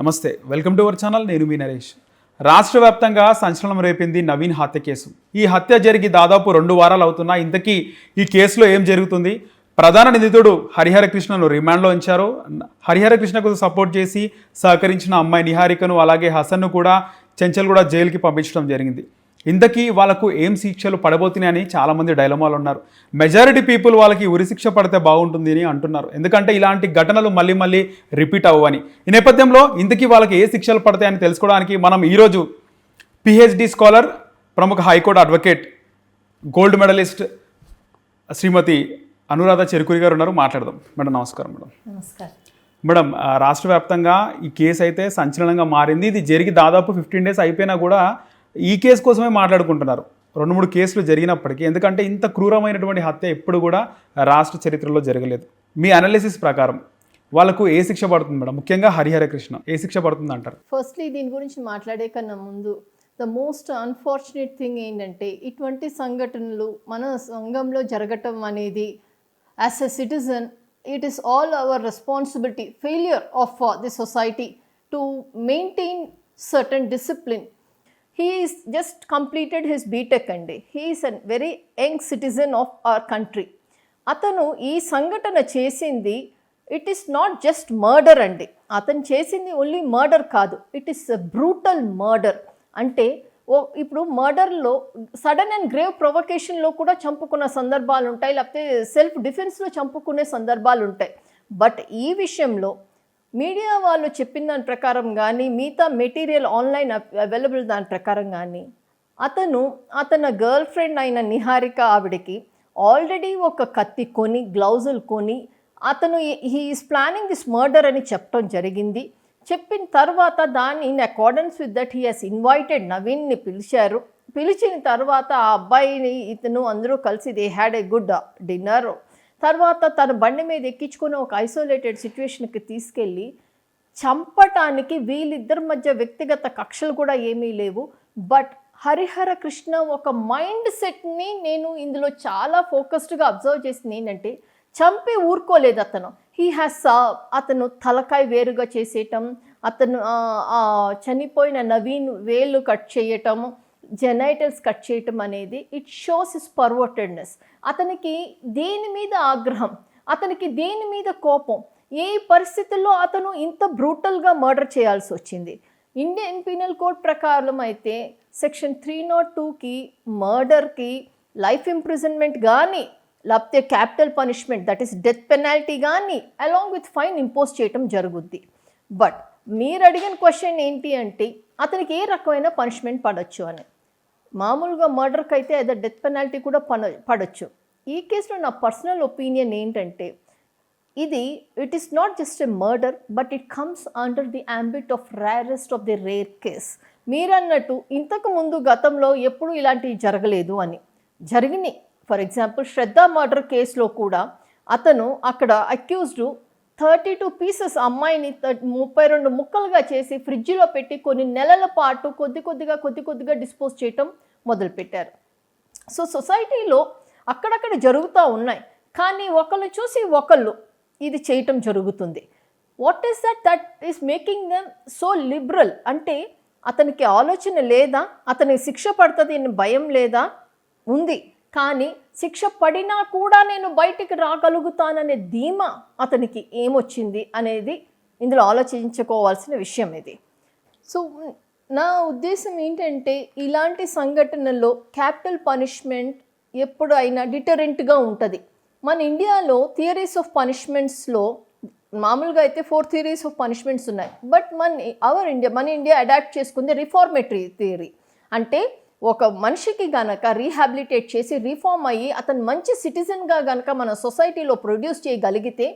నమస్తే, welcome to our channel. నేను మీ నరేష్. రాష్ట్ర వ్యాప్తంగా సంచలనం రేపింది నవీన్ హత్య కేసు. ఈ హత్య జరిగి దాదాపు 2 వారాలు అవుతున్నా ఇంతకీ ఈ కేసులో ఏం జరుగుతుంది? ప్రధాన నిందితుడు హరిహర కృష్ణను రిమాండ్లో ఉంచారు. హరిహర కృష్ణకు సపోర్ట్ చేసి సహకరించిన అమ్మాయి నిహారికను అలాగే హసన్ను కూడా చెంచల్ కూడా జైలుకి పంపించడం జరిగింది. ఇంతకీ వాళ్ళకు ఏం శిక్షలు పడబోతున్నాయని చాలామంది డైలమాలు ఉన్నారు. మెజారిటీ పీపుల్ వాళ్ళకి ఉరిశిక్ష పడితే బాగుంటుంది అని అంటున్నారు. ఎందుకంటే ఇలాంటి ఘటనలు మళ్ళీ మళ్ళీ రిపీట్ అవ్వని. ఈ నేపథ్యంలో ఇంతకీ వాళ్ళకి ఏ శిక్షలు పడతాయని తెలుసుకోవడానికి మనం ఈరోజు పిహెచ్డి స్కాలర్, ప్రముఖ హైకోర్టు అడ్వకేట్, గోల్డ్ మెడలిస్ట్ శ్రీమతి అనురాధ చెరుకూరి గారు ఉన్నారు. మాట్లాడదాం. మేడం నమస్కారం. నమస్కారం మేడం, రాష్ట్ర వ్యాప్తంగా ఈ కేసు అయితే సంచలనంగా మారింది. ఇది జరిగి దాదాపు 15 days అయిపోయినా కూడా ఈ కేసు కోసమే మాట్లాడుకుంటున్నారు. 2-3 కేసులు జరిగినప్పటికీ, ఎందుకంటే ఇంత క్రూరమైనటువంటి హత్య ఎప్పుడు కూడా రాష్ట్ర చరిత్రలో జరగలేదు. మీ అనాలిసిస్ ప్రకారం వాళ్ళకు ఏ శిక్ష పడుతుంది మేడం? ముఖ్యంగా హరిహర కృష్ణ ఏ శిక్ష పడుతుంది అంటారు? ఫస్ట్లీ దీని గురించి మాట్లాడే కన్నా ముందు ద మోస్ట్ అన్ఫార్చునేట్ థింగ్ ఏంటంటే ఇటువంటి సంఘటనలు మన సంఘంలో జరగటం అనేది as a citizen it is all our responsibility, failure of the society to maintain certain discipline. He is just completed his BTech అండి. He is a very young citizen of our country. అతను ఈ సంఘటన చేసింది it is not just murder అండి. అతను చేసింది only murder కాదు, it is brutal murder. అంటే ఇప్పుడు మర్డర్లో సడన్ అండ్ గ్రేవ్ ప్రొవకేషన్లో కూడా చంపుకున్న సందర్భాలు ఉంటాయి, లేకపోతే సెల్ఫ్ డిఫెన్స్లో చంపుకునే సందర్భాలు ఉంటాయి. బట్ ఈ విషయంలో మీడియా వాళ్ళు చెప్పిన దాని ప్రకారం కానీ, మిగతా మెటీరియల్ ఆన్లైన్ అవైలబుల్ దాని ప్రకారం కానీ, అతని గర్ల్ ఫ్రెండ్ అయిన నిహారిక ఆవిడకి ఆల్రెడీ ఒక కత్తి కొని, గ్లౌజులు కొని, అతను he is planning this murder అని చెప్పడం జరిగింది. చెప్పిన తర్వాత దాన్ని in accordance with that he has invited నవీన్ని పిలిచారు. పిలిచిన తర్వాత ఆ అబ్బాయిని ఇతను అందరూ కలిసి they had a good dinner. తర్వాత తన బండి మీద ఎక్కించుకొని ఒక ఐసోలేటెడ్ సిచ్యువేషన్కి తీసుకెళ్ళి చంపటానికి వీళ్ళిద్దరి మధ్య వ్యక్తిగత కక్షలు కూడా ఏమీ లేవు. బట్ హరిహర కృష్ణ ఒక మైండ్ సెట్ని నేను ఇందులో చాలా ఫోకస్డ్గా అబ్జర్వ్ చేసింది ఏంటంటే, చంపి ఊరుకోలేదు అతను. అతను తలకాయ వేరుగా చేసేయటం, అతను చనిపోయిన నవీన్ వేలు కట్ చేయటం, జెనైటల్స్ కట్ చేయటం అనేది ఇట్ షోస్ హిస్ పర్వర్టెడ్నెస్. అతనికి దేని మీద ఆగ్రహం, అతనికి దేని మీద కోపం, ఏ పరిస్థితుల్లో అతను ఇంత బ్రూటల్గా మర్డర్ చేయాల్సి వచ్చింది? ఇండియన్ పీనల్ కోడ్ ప్రకారం అయితే సెక్షన్ 302కి మర్డర్కి లైఫ్ ఇంప్రిజన్మెంట్ కానీ, లేకపోతే capital punishment that is death penalty కానీ అలాంగ్ విత్ ఫైన్ ఇంపోజ్ చేయటం జరుగుద్ది. బట్ మీరు అడిగిన క్వశ్చన్ ఏంటి అంటే, అతనికి ఏ రకమైన పనిష్మెంట్ పడవచ్చు అని. మామూలుగా మర్డర్కి అయితే అదే డెత్ పెనాల్టీ కూడా పడవచ్చు. ఈ కేసులో నా పర్సనల్ ఒపీనియన్ ఏంటంటే, it is not just a murder, but it comes under the ambit of rarest of the rare case. మీరన్నట్టు ఇంతకు ముందు గతంలో ఎప్పుడు ఇలాంటివి జరగలేదు అని జరిగినాయి. ఫర్ ఎగ్జాంపుల్ శ్రద్ధ మర్డర్ కేసులో కూడా అతను అక్కడ అక్యూజ్డ్ 32 పీసెస్ అమ్మాయిని 32 ముక్కలుగా చేసి ఫ్రిడ్జ్లో పెట్టి కొన్ని నెలల పాటు కొద్ది కొద్దిగా డిస్పోజ్ చేయటం మొదలుపెట్టారు. సో సొసైటీలో అక్కడక్కడ జరుగుతూ ఉన్నాయి, కానీ ఒకళ్ళు చూసి ఒకళ్ళు ఇది చేయటం జరుగుతుంది. What is that is making them so liberal? అంటే అతనికి ఆలోచన లేదా, అతనికి శిక్ష పడుతుంది అని భయం లేదా? ఉంది, కానీ శిక్ష పడినా కూడా నేను బయటికి రాగలుగుతాననే ధీమా అతనికి ఏమొచ్చింది అనేది ఇందులో ఆలోచించుకోవాల్సిన విషయం ఇది. సో నా ఉద్దేశం ఏంటంటే, ఇలాంటి సంఘటనల్లో క్యాపిటల్ పనిష్మెంట్ ఎప్పుడు అయినా డిటరెంట్గా ఉంటుంది. మన ఇండియాలో థియరీస్ ఆఫ్ పనిష్మెంట్స్లో మామూలుగా అయితే 4 థియరీస్ ఆఫ్ పనిష్మెంట్స్ ఉన్నాయి. బట్ మన ఇండియా అడాప్ట్ చేసుకుంది రిఫార్మేటరీ థియరీ. అంటే ఒక మనిషికి గనక రీహాబిలిటేట్ చేసి రీఫార్మ్ అయ్యి అతను మంచి సిటిజన్గా గనక మన సొసైటీలో ప్రొడ్యూస్ చేయగలిగితే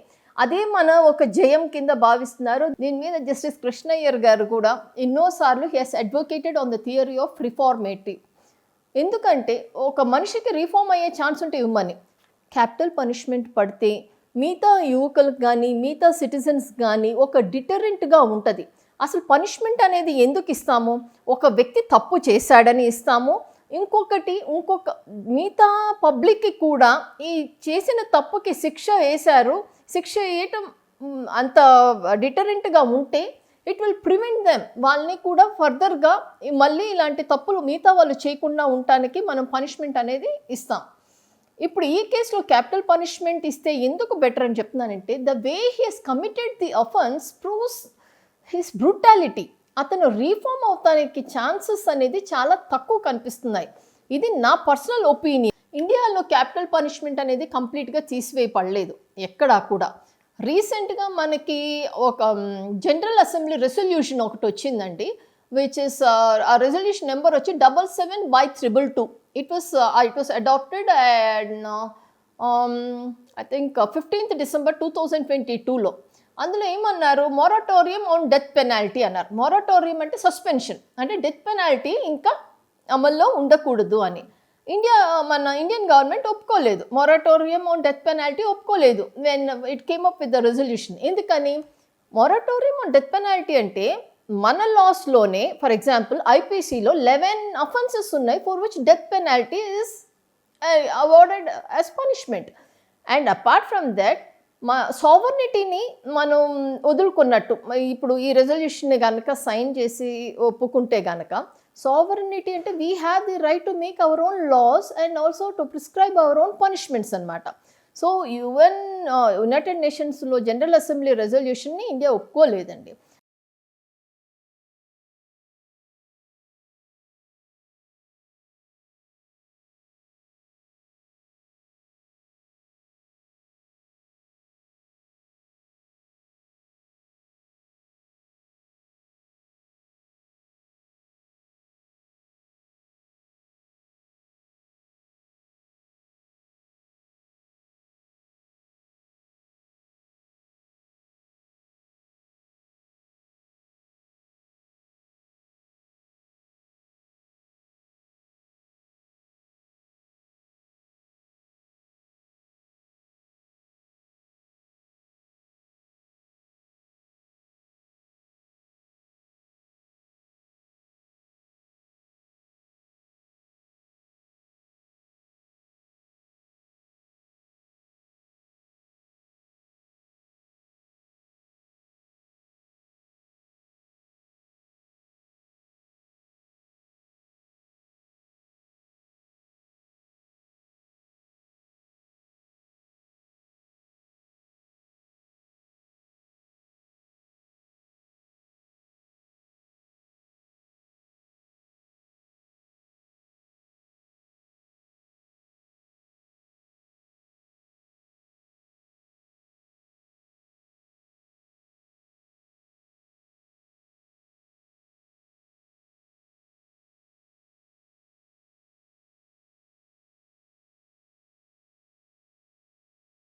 అదే మన ఒక జయం కింద భావిస్తున్నారు. దీని మీద జస్టిస్ కృష్ణయ్యర్ గారు కూడా ఎన్నోసార్లు he Hess advocated on the theory of reformatory. ఎందుకంటే ఒక మనిషికి రీఫార్మ్ అయ్యే ఛాన్స్ ఉంటే ఇవ్వమని, క్యాపిటల్ పనిష్మెంట్ పడితే మిగతా యువకులకు కానీ మిగతా సిటిజన్స్ కానీ ఒక డిటరెంట్గా ఉంటుంది. అసలు పనిష్మెంట్ అనేది ఎందుకు ఇస్తాము? ఒక వ్యక్తి తప్పు చేశాడని ఇస్తాము. ఇంకొక మిగతా పబ్లిక్కి కూడా ఈ చేసిన తప్పుకి శిక్ష వేశారు, శిక్ష వేయటం అంత డిటరెంట్గా ఉంటే ఇట్ విల్ ప్రివెంట్ దెమ్, వాళ్ళని కూడా ఫర్దర్గా మళ్ళీ ఇలాంటి తప్పులు మిగతా వాళ్ళు చేయకుండా ఉండటానికి మనం పనిష్మెంట్ అనేది ఇస్తాం. ఇప్పుడు ఈ కేసులో క్యాపిటల్ పనిష్మెంట్ ఇస్తే ఎందుకు బెటర్ అని చెప్తున్నానంటే, the way he has committed the offence proves his brutality. అతను రీఫార్మ్ అవటానికి ఛాన్సెస్ అనేది చాలా తక్కువ కనిపిస్తున్నాయి. ఇది నా పర్సనల్ ఒపీనియన్. ఇండియాలో క్యాపిటల్ పనిష్మెంట్ అనేది కంప్లీట్గా తీసివేయబడలేదు ఎక్కడా కూడా. రీసెంట్గా మనకి ఒక జనరల్ అసెంబ్లీ రెజల్యూషన్ ఒకటి వచ్చిందండి, విచ్ ఇస్ ఆ రెజల్యూషన్ నెంబర్ వచ్చి 77/222. It was adopted and I think 15th December 2022లో. అందులో ఏమన్నారు, మొరటోరియం ఆన్ డెత్ పెనాల్టీ అన్నారు. మొరటోరియం అంటే సస్పెన్షన్, అంటే డెత్ పెనాల్టీ ఇంకా అమల్లో ఉండకూడదు అని. మన ఇండియన్ గవర్నమెంట్ ఒప్పుకోలేదు, మొరటోరియం ఆన్ డెత్ పెనాల్టీ ఒప్పుకోలేదు when it came up with the resolution. ఎందుకని మొరటోరియం ఆన్ డెత్ పెనాల్టీ అంటే మన లాస్లోనే ఫర్ ఎగ్జాంపుల్ ఐపీసీలో 11 అఫెన్సెస్ ఉన్నాయి for which death penalty is awarded as punishment. And apart from that మా సావర్నిటీని మనం వదులుకున్నట్టు. ఇప్పుడు ఈ రెజల్యూషన్ని కనుక సైన్ చేసి ఒప్పుకుంటే కనుక, సావర్నిటీ అంటే we have the right to make our own laws and also to prescribe our own punishments అనమాట. సో యునైటెడ్ నేషన్స్లో జనరల్ అసెంబ్లీ రెజల్యూషన్ని ఇండియా ఒప్పుకోలేదండి.